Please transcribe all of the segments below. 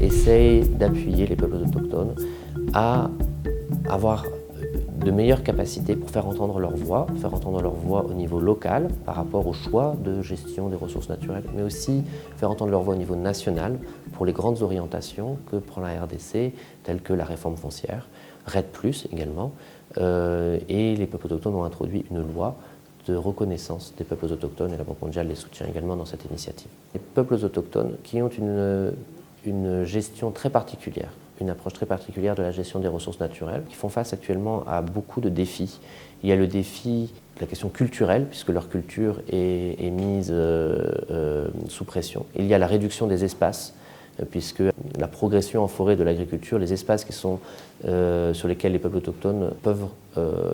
essaye d'appuyer les peuples autochtones à avoir de meilleures capacités pour faire entendre leur voix au niveau local par rapport au choix de gestion des ressources naturelles, mais aussi faire entendre leur voix au niveau national pour les grandes orientations que prend la RDC, telles que la réforme foncière, RED+, également, et les peuples autochtones ont introduit une loi de reconnaissance des peuples autochtones et la Banque mondiale les soutient également dans cette initiative. Les peuples autochtones qui ont une gestion très particulière, une approche très particulière de la gestion des ressources naturelles, qui font face actuellement à beaucoup de défis. Il y a le défi de la question culturelle, puisque leur culture est mise sous pression. Il y a la réduction des espaces, puisque la progression en forêt de l'agriculture, les espaces sur lesquels les peuples autochtones peuvent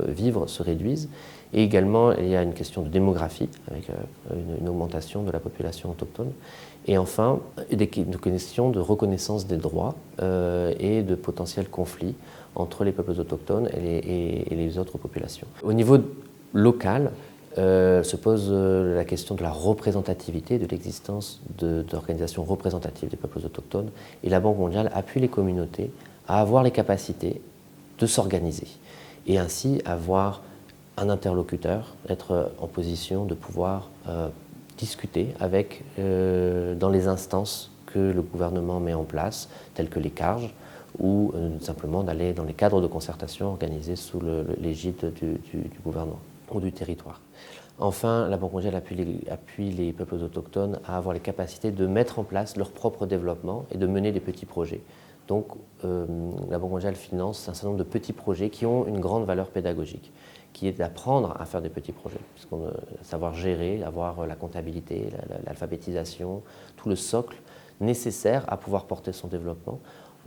vivre se réduisent. Et également, il y a une question de démographie, avec une augmentation de la population autochtone. Et enfin, des questions de reconnaissance des droits et de potentiels conflits entre les peuples autochtones et les autres populations. Au niveau local, se pose la question de la représentativité, de l'existence d'organisations représentatives des peuples autochtones. Et la Banque mondiale appuie les communautés à avoir les capacités de s'organiser et ainsi avoir un interlocuteur, être en position de pouvoir discuter dans les instances que le gouvernement met en place, telles que les CARJ, ou simplement d'aller dans les cadres de concertation organisés sous l'égide du gouvernement ou du territoire. Enfin, la Banque mondiale appuie les peuples autochtones à avoir les capacités de mettre en place leur propre développement et de mener des petits projets. Donc, la Banque mondiale finance un certain nombre de petits projets qui ont une grande valeur pédagogique, qui est d'apprendre à faire des petits projets, savoir gérer, avoir la comptabilité, l'alphabétisation, tout le socle nécessaire à pouvoir porter son développement.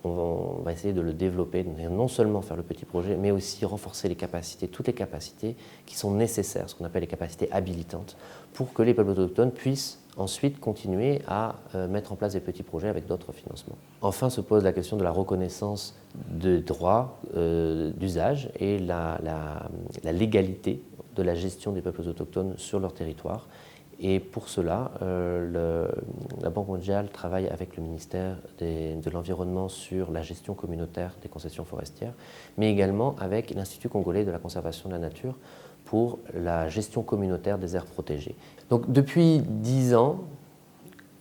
On va essayer de le développer, non seulement faire le petit projet, mais aussi renforcer les capacités, toutes les capacités qui sont nécessaires, ce qu'on appelle les capacités habilitantes, pour que les peuples autochtones puissent ensuite continuer à mettre en place des petits projets avec d'autres financements. Enfin se pose la question de la reconnaissance des droits d'usage et la légalité de la gestion des peuples autochtones sur leur territoire. Et pour cela, la Banque mondiale travaille avec le ministère de l'Environnement sur la gestion communautaire des concessions forestières, mais également avec l'Institut congolais de la conservation de la nature pour la gestion communautaire des aires protégées. Donc depuis 10 ans,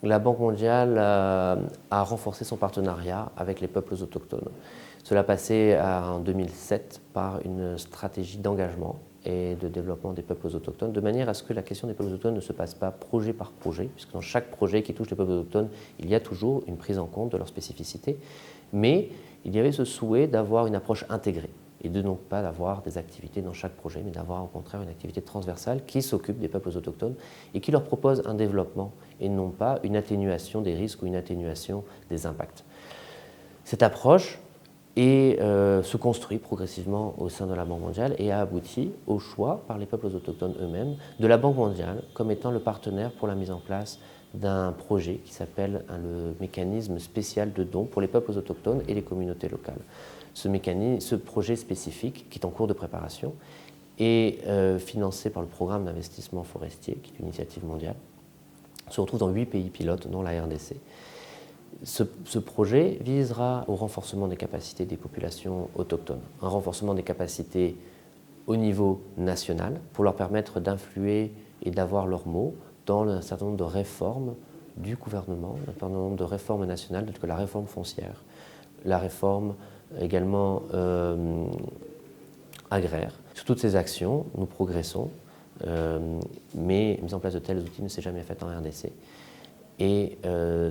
la Banque mondiale a renforcé son partenariat avec les peuples autochtones. Cela passait en 2007 par une stratégie d'engagement et de développement des peuples autochtones, de manière à ce que la question des peuples autochtones ne se passe pas projet par projet, puisque dans chaque projet qui touche les peuples autochtones, il y a toujours une prise en compte de leurs spécificités, mais il y avait ce souhait d'avoir une approche intégrée, et de non pas d'avoir des activités dans chaque projet, mais d'avoir au contraire une activité transversale qui s'occupe des peuples autochtones et qui leur propose un développement, et non pas une atténuation des risques ou une atténuation des impacts. Cette approche se construit progressivement au sein de la Banque mondiale et a abouti au choix par les peuples autochtones eux-mêmes de la Banque mondiale comme étant le partenaire pour la mise en place d'un projet qui s'appelle le mécanisme spécial de dons pour les peuples autochtones et les communautés locales. Ce projet spécifique, qui est en cours de préparation, est financé par le programme d'investissement forestier, qui est une initiative mondiale, se retrouve dans 8 pays pilotes, dont la RDC. Ce projet visera au renforcement des capacités des populations autochtones, un renforcement des capacités au niveau national pour leur permettre d'influer et d'avoir leur mot dans un certain nombre de réformes du gouvernement, un certain nombre de réformes nationales, telles que la réforme foncière, la réforme également agraire. Sur toutes ces actions, nous progressons, mais mise en place de tels outils ne s'est jamais faite en RDC. Et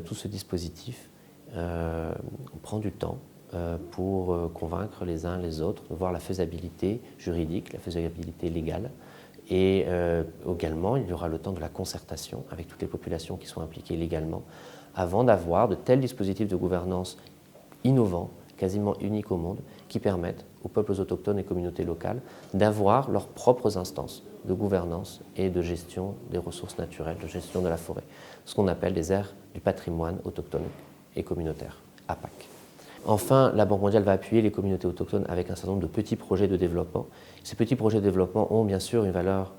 tout ce dispositif prend du temps pour convaincre les uns les autres, de voir la faisabilité juridique, la faisabilité légale. Et également, il y aura le temps de la concertation avec toutes les populations qui sont impliquées légalement, avant d'avoir de tels dispositifs de gouvernance innovants, quasiment uniques au monde, qui permettent aux peuples autochtones et communautés locales d'avoir leurs propres instances de gouvernance et de gestion des ressources naturelles, de gestion de la forêt, ce qu'on appelle des aires du patrimoine autochtone et communautaire, APAC. Enfin, la Banque mondiale va appuyer les communautés autochtones avec un certain nombre de petits projets de développement. Ces petits projets de développement ont bien sûr une valeur,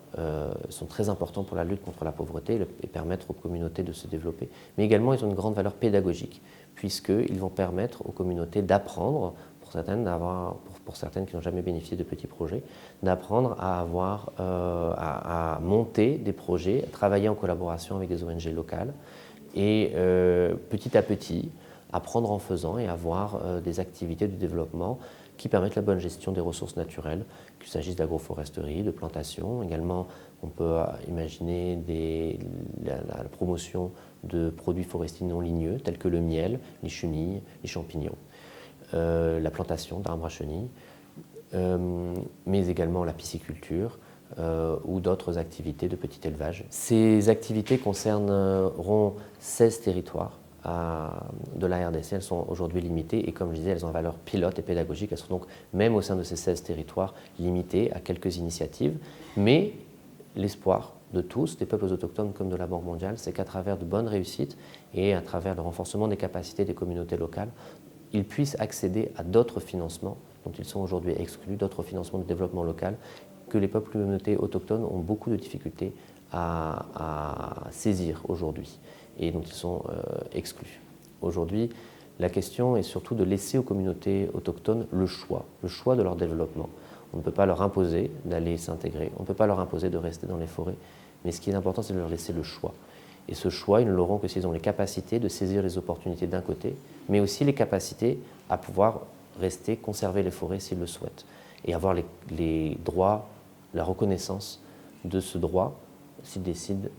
sont très importants pour la lutte contre la pauvreté et permettre aux communautés de se développer, mais également ils ont une grande valeur pédagogique, puisqu'ils vont permettre aux communautés d'apprendre, pour certaines qui n'ont jamais bénéficié de petits projets, d'apprendre à monter des projets, à travailler en collaboration avec des ONG locales et petit à petit, apprendre en faisant et avoir des activités de développement qui permettent la bonne gestion des ressources naturelles, qu'il s'agisse d'agroforesterie, de plantation. Également, on peut imaginer la promotion de produits forestiers non ligneux, tels que le miel, les chenilles, les champignons, la plantation d'arbres à chenilles, mais également la pisciculture, ou d'autres activités de petit élevage. Ces activités concerneront 16 territoires de la RDC. Elles sont aujourd'hui limitées et comme je disais, elles ont une valeur pilote et pédagogique. Elles sont donc, même au sein de ces 16 territoires, limitées à quelques initiatives. Mais l'espoir de tous, des peuples autochtones comme de la Banque mondiale, c'est qu'à travers de bonnes réussites et à travers le renforcement des capacités des communautés locales, ils puissent accéder à d'autres financements dont ils sont aujourd'hui exclus, d'autres financements de développement local que les peuples communautés autochtones ont beaucoup de difficultés à saisir aujourd'hui et dont ils sont exclus. Aujourd'hui, la question est surtout de laisser aux communautés autochtones le choix de leur développement. On ne peut pas leur imposer d'aller s'intégrer, on ne peut pas leur imposer de rester dans les forêts, mais ce qui est important, c'est de leur laisser le choix. Et ce choix, ils ne l'auront que s'ils ont les capacités de saisir les opportunités d'un côté, mais aussi les capacités à pouvoir rester, conserver les forêts s'ils le souhaitent, et avoir les droits, la reconnaissance de ce droit s'ils décident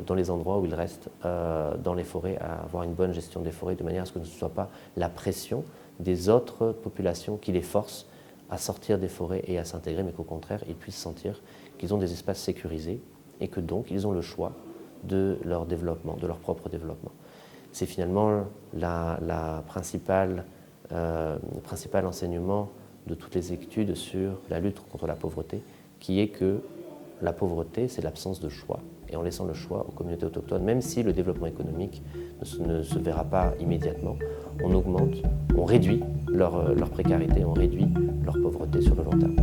dans les endroits où ils restent dans les forêts, à avoir une bonne gestion des forêts de manière à ce que ce ne soit pas la pression des autres populations qui les forcent à sortir des forêts et à s'intégrer, mais qu'au contraire, ils puissent sentir qu'ils ont des espaces sécurisés et que donc ils ont le choix de leur développement, de leur propre développement. C'est finalement le principal enseignement de toutes les études sur la lutte contre la pauvreté, qui est que la pauvreté, c'est l'absence de choix. Et en laissant le choix aux communautés autochtones, même si le développement économique ne se verra pas immédiatement, on augmente, on réduit leur précarité, on réduit leur pauvreté sur le long terme.